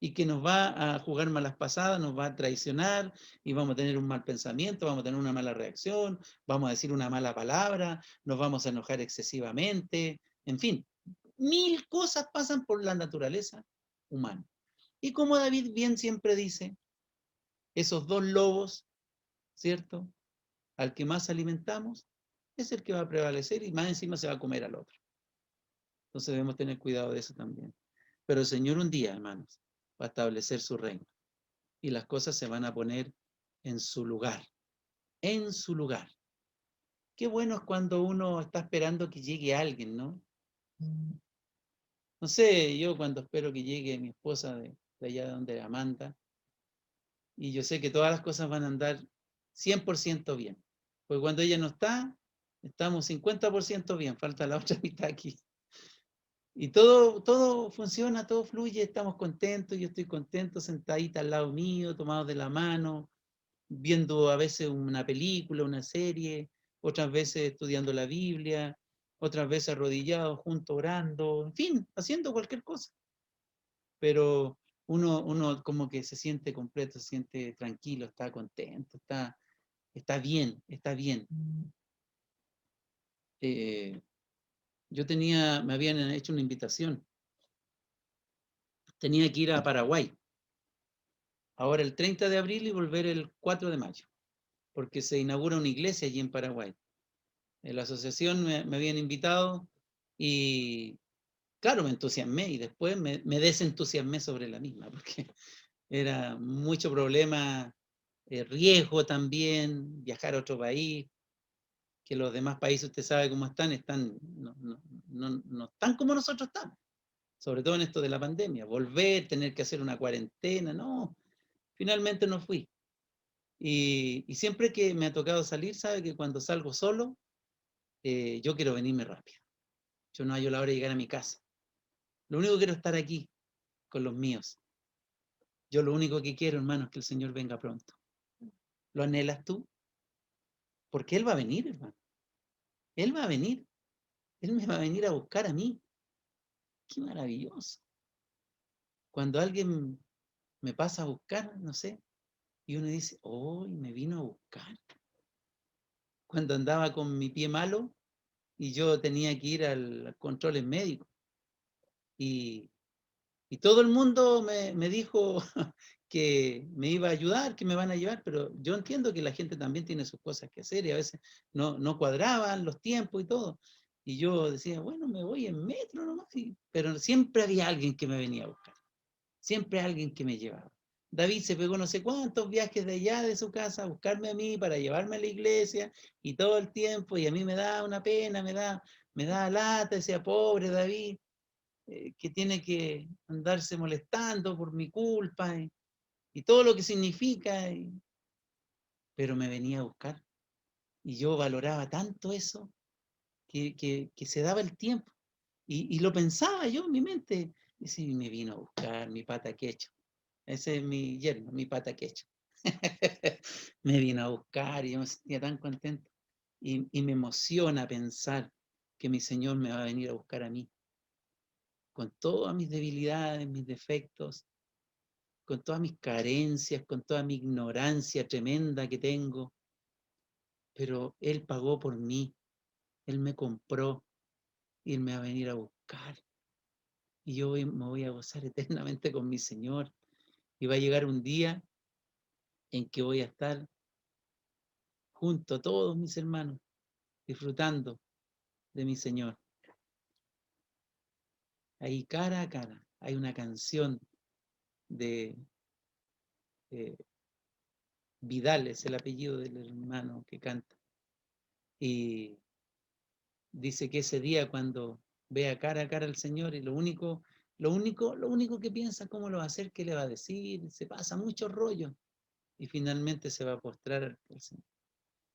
S1: Y que nos va a jugar malas pasadas, nos va a traicionar, y vamos a tener un mal pensamiento, vamos a tener una mala reacción, vamos a decir una mala palabra, nos vamos a enojar excesivamente, en fin, mil cosas pasan por la naturaleza humana. Y como David bien siempre dice, esos dos lobos, ¿cierto? Al que más alimentamos, es el que va a prevalecer y más encima se va a comer al otro. Entonces debemos tener cuidado de eso también. Pero el Señor un día, hermanos, va a establecer su reino y las cosas se van a poner en su lugar, en su lugar. Qué bueno es cuando uno está esperando que llegue alguien, ¿no? No sé, yo cuando espero que llegue mi esposa de allá donde Amanda, y yo sé que todas las cosas van a andar 100% bien. Porque cuando ella no está, estamos 50% bien, falta la otra mitad aquí. Y todo funciona, todo fluye, estamos contentos, yo estoy contento, sentadita al lado mío, tomados de la mano, viendo a veces una película, una serie, otras veces estudiando la Biblia, otras veces arrodillados juntos orando, en fin, haciendo cualquier cosa. Pero uno como que se siente completo, se siente tranquilo, está contento, está bien, está bien. Yo me habían hecho una invitación, tenía que ir a Paraguay, ahora el 30 de abril y volver el 4 de mayo, porque se inaugura una iglesia allí en Paraguay. En la asociación me habían invitado y claro, me entusiasmé y después me desentusiasmé sobre la misma, porque era mucho problema, riesgo también, viajar a otro país, que los demás países, usted sabe cómo están no están como nosotros estamos, sobre todo en esto de la pandemia, volver, tener que hacer una cuarentena, no, finalmente no fui. Y siempre que me ha tocado salir, sabe que cuando salgo solo, yo quiero venirme rápido. Yo no hallo la hora de llegar a mi casa. Lo único que quiero es estar aquí, con los míos. Yo lo único que quiero, hermano, es que el Señor venga pronto. ¿Lo anhelas tú? Porque Él va a venir, hermano. Él va a venir. Él me va a venir a buscar a mí. Qué maravilloso. Cuando alguien me pasa a buscar, no sé, y uno dice, oh, me vino a buscar. Cuando andaba con mi pie malo y yo tenía que ir al control médico. Y, y todo el mundo me dijo que me iba a ayudar, que me van a llevar, pero yo entiendo que la gente también tiene sus cosas que hacer y a veces no cuadraban los tiempos y todo. Y yo decía, bueno, me voy en metro nomás, pero siempre había alguien que me venía a buscar, siempre alguien que me llevaba. David se pegó no sé cuántos viajes de allá de su casa a buscarme a mí para llevarme a la iglesia y todo el tiempo, y a mí me da una pena, me da lata, decía, pobre David, que tiene que andarse molestando por mi culpa y todo lo que significa, pero me venía a buscar. Y yo valoraba tanto eso que se daba el tiempo. Y lo pensaba yo en mi mente. Y si me vino a buscar mi pata quecho. Ese es mi yerno, mi pata quecho. Me vino a buscar y yo me sentía tan contento. Y me emociona pensar que mi Señor me va a venir a buscar a mí, con todas mis debilidades, mis defectos, con todas mis carencias, con toda mi ignorancia tremenda que tengo, pero Él pagó por mí, Él me compró y Él me va a venir a buscar. Y yo me voy a gozar eternamente con mi Señor. Y va a llegar un día en que voy a estar junto a todos mis hermanos, disfrutando de mi Señor. Ahí cara a cara. Hay una canción de Vidal, es el apellido del hermano que canta. Y dice que ese día cuando vea cara a cara al Señor y lo único que piensa cómo lo va a hacer, qué le va a decir, se pasa mucho rollo y finalmente se va a postrar al Señor.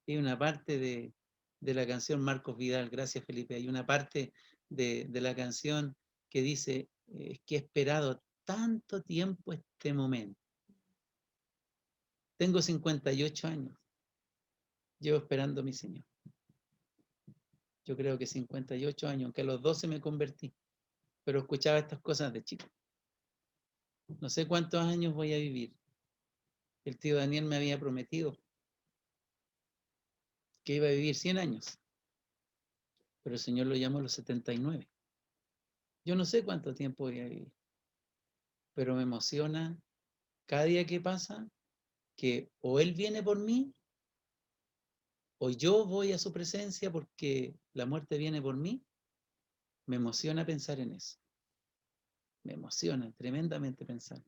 S1: Hay una parte de la canción Marcos Vidal, gracias Felipe, hay una parte de la canción que dice que he esperado tanto tiempo este momento. Tengo 58 años, llevo esperando a mi Señor. Yo creo que 58 años, aunque a los 12 me convertí, pero escuchaba estas cosas de chico. No sé cuántos años voy a vivir. El tío Daniel me había prometido que iba a vivir 100 años, pero el Señor lo llamó a los 79. Yo no sé cuánto tiempo voy a vivir, pero me emociona cada día que pasa que o Él viene por mí o yo voy a su presencia porque la muerte viene por mí. Me emociona pensar en eso. Me emociona tremendamente pensar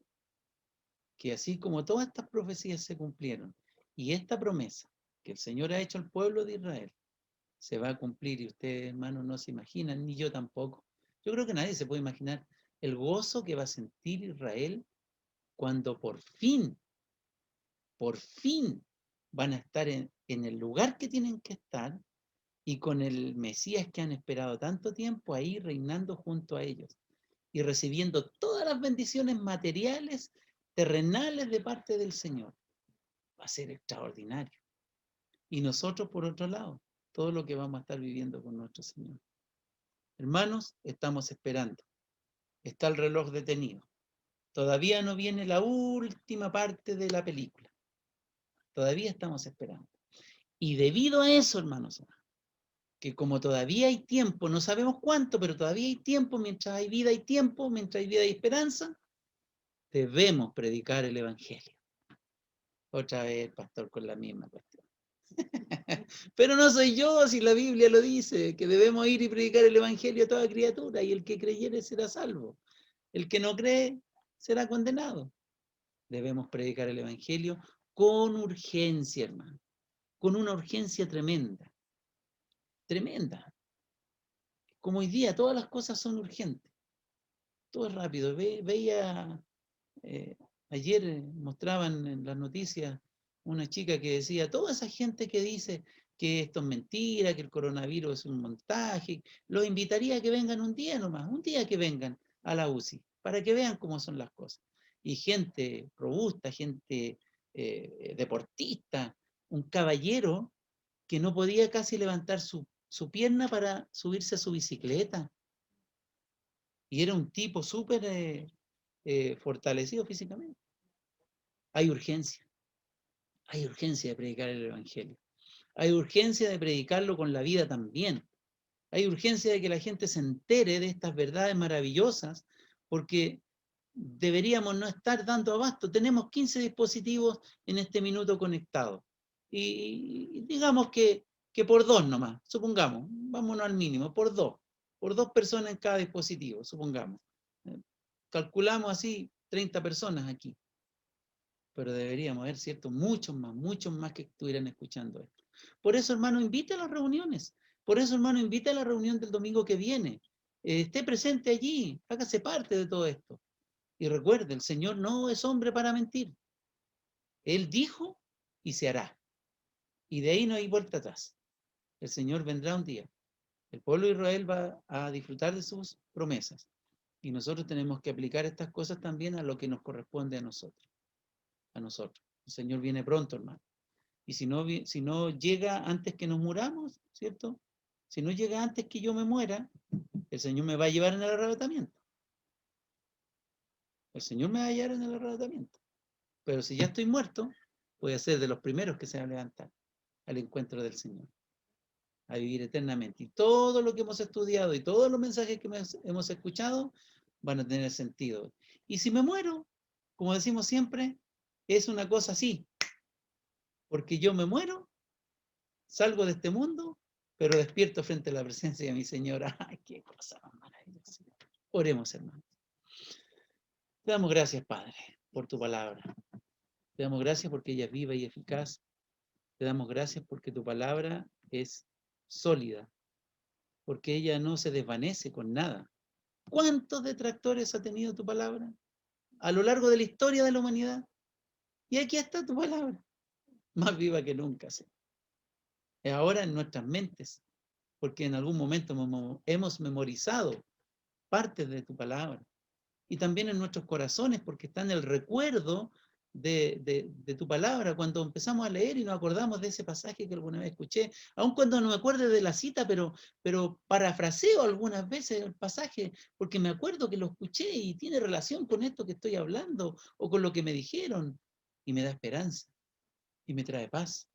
S1: que así como todas estas profecías se cumplieron y esta promesa que el Señor ha hecho al pueblo de Israel se va a cumplir y ustedes, hermanos, no se imaginan, ni yo tampoco. Yo creo que nadie se puede imaginar el gozo que va a sentir Israel cuando por fin van a estar en el lugar que tienen que estar y con el Mesías que han esperado tanto tiempo ahí reinando junto a ellos y recibiendo todas las bendiciones materiales, terrenales de parte del Señor. Va a ser extraordinario. Y nosotros, por otro lado, todo lo que vamos a estar viviendo con nuestro Señor. Hermanos, estamos esperando. Está el reloj detenido. Todavía no viene la última parte de la película. Todavía estamos esperando. Y debido a eso, hermanos, que como todavía hay tiempo, no sabemos cuánto, pero todavía hay tiempo, mientras hay vida hay tiempo, mientras hay vida hay esperanza, debemos predicar el Evangelio. Otra vez, pastor, con la misma cuestión. Pero no soy yo, si la Biblia lo dice, que debemos ir y predicar el Evangelio a toda criatura, y el que creyere será salvo. El que no cree será condenado. Debemos predicar el Evangelio con urgencia, hermano, con una urgencia tremenda, tremenda. Como hoy día todas las cosas son urgentes, todo es rápido. Veía, ayer mostraban en las noticias una chica que decía, toda esa gente que dice que esto es mentira, que el coronavirus es un montaje, los invitaría a que vengan un día nomás, un día que vengan a la UCI, para que vean cómo son las cosas. Y gente robusta, gente deportista, un caballero que no podía casi levantar su pierna para subirse a su bicicleta. Y era un tipo súper fortalecido físicamente. Hay urgencia de predicar el Evangelio. Hay urgencia de predicarlo con la vida también. Hay urgencia de que la gente se entere de estas verdades maravillosas, porque deberíamos no estar dando abasto. Tenemos 15 dispositivos en este minuto conectados. Y digamos que por dos nomás, supongamos, vámonos al mínimo, por dos personas en cada dispositivo, supongamos. Calculamos así 30 personas aquí. Pero deberíamos haber, ¿cierto? Muchos más que estuvieran escuchando esto. Por eso, hermano, invite a las reuniones. Por eso, hermano, invite a la reunión del domingo que viene. Esté presente allí, hágase parte de todo esto. Y recuerde, el Señor no es hombre para mentir. Él dijo y se hará. Y de ahí no hay vuelta atrás. El Señor vendrá un día. El pueblo de Israel va a disfrutar de sus promesas. Y nosotros tenemos que aplicar estas cosas también a lo que nos corresponde a nosotros. A nosotros. El Señor viene pronto, hermano. Y si no llega antes que nos muramos, ¿cierto? Si no llega antes que yo me muera, el Señor me va a llevar en el arrebatamiento. El Señor me va a llevar en el arrebatamiento. Pero si ya estoy muerto, voy a ser de los primeros que se van a levantar al encuentro del Señor, a vivir eternamente. Y todo lo que hemos estudiado y todos los mensajes que hemos escuchado van a tener sentido. Y si me muero, como decimos siempre, es una cosa así, porque yo me muero, salgo de este mundo, pero despierto frente a la presencia de mi Señor. ¡Ay, qué cosa más maravillosa! Oremos, hermanos. Te damos gracias, Padre, por tu palabra. Te damos gracias porque ella es viva y eficaz. Te damos gracias porque tu palabra es sólida, porque ella no se desvanece con nada. ¿Cuántos detractores ha tenido tu palabra a lo largo de la historia de la humanidad? Y aquí está tu palabra, más viva que nunca. ¿Sí? Es ahora en nuestras mentes, porque en algún momento hemos memorizado partes de tu palabra. Y también en nuestros corazones, porque está en el recuerdo de tu palabra, cuando empezamos a leer y nos acordamos de ese pasaje que alguna vez escuché, aun cuando no me acuerde de la cita, pero parafraseo algunas veces el pasaje, porque me acuerdo que lo escuché y tiene relación con esto que estoy hablando, o con lo que me dijeron, y me da esperanza, y me trae paz,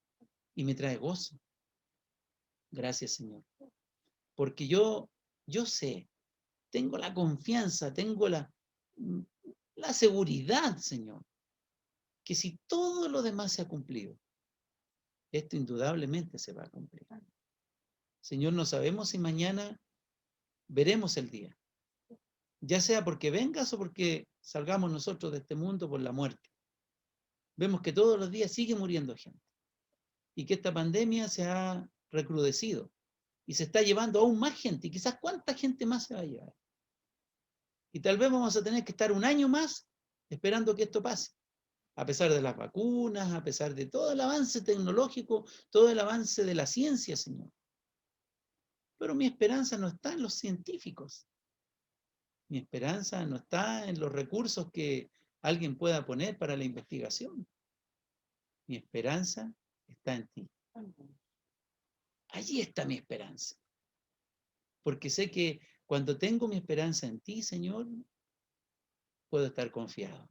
S1: y me trae gozo. Gracias, Señor. Porque yo sé, tengo la confianza, tengo la seguridad, Señor, que si todo lo demás se ha cumplido, esto indudablemente se va a cumplir. Señor, no sabemos si mañana veremos el día, ya sea porque vengas o porque salgamos nosotros de este mundo por la muerte. Vemos que todos los días sigue muriendo gente y que esta pandemia se ha recrudecido y se está llevando aún más gente, y quizás cuánta gente más se va a llevar. Y tal vez vamos a tener que estar un año más esperando que esto pase. A pesar de las vacunas, a pesar de todo el avance tecnológico, todo el avance de la ciencia, Señor. Pero mi esperanza no está en los científicos. Mi esperanza no está en los recursos que alguien pueda poner para la investigación. Mi esperanza está en ti. Allí está mi esperanza. Porque sé que cuando tengo mi esperanza en ti, Señor, puedo estar confiado.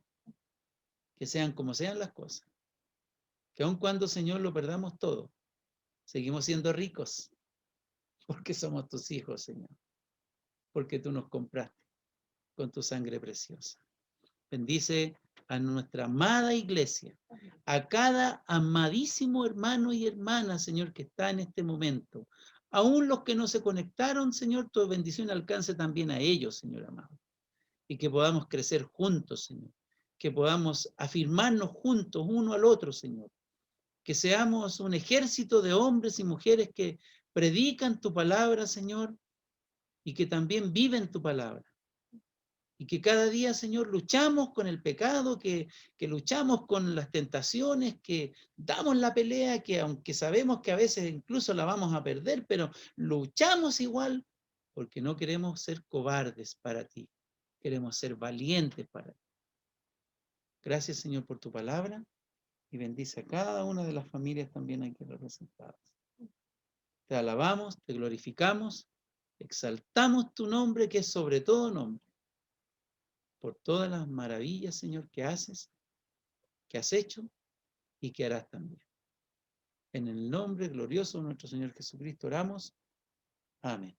S1: Que sean como sean las cosas. Que aun cuando, Señor, lo perdamos todo, seguimos siendo ricos. Porque somos tus hijos, Señor. Porque tú nos compraste con tu sangre preciosa. Bendice a nuestra amada iglesia, a cada amadísimo hermano y hermana, Señor, que está en este momento. Aún los que no se conectaron, Señor, tu bendición alcance también a ellos, Señor amado. Y que podamos crecer juntos, Señor. Que podamos afirmarnos juntos uno al otro, Señor. Que seamos un ejército de hombres y mujeres que predican tu palabra, Señor, y que también viven tu palabra. Y que cada día, Señor, luchamos con el pecado, que luchamos con las tentaciones, que damos la pelea, que aunque sabemos que a veces incluso la vamos a perder, pero luchamos igual porque no queremos ser cobardes para ti, queremos ser valientes para ti. Gracias, Señor, por tu palabra y bendice a cada una de las familias también aquí representadas. Te alabamos, te glorificamos, exaltamos tu nombre que es sobre todo nombre, por todas las maravillas, Señor, que haces, que has hecho y que harás también. En el nombre glorioso de nuestro Señor Jesucristo oramos. Amén.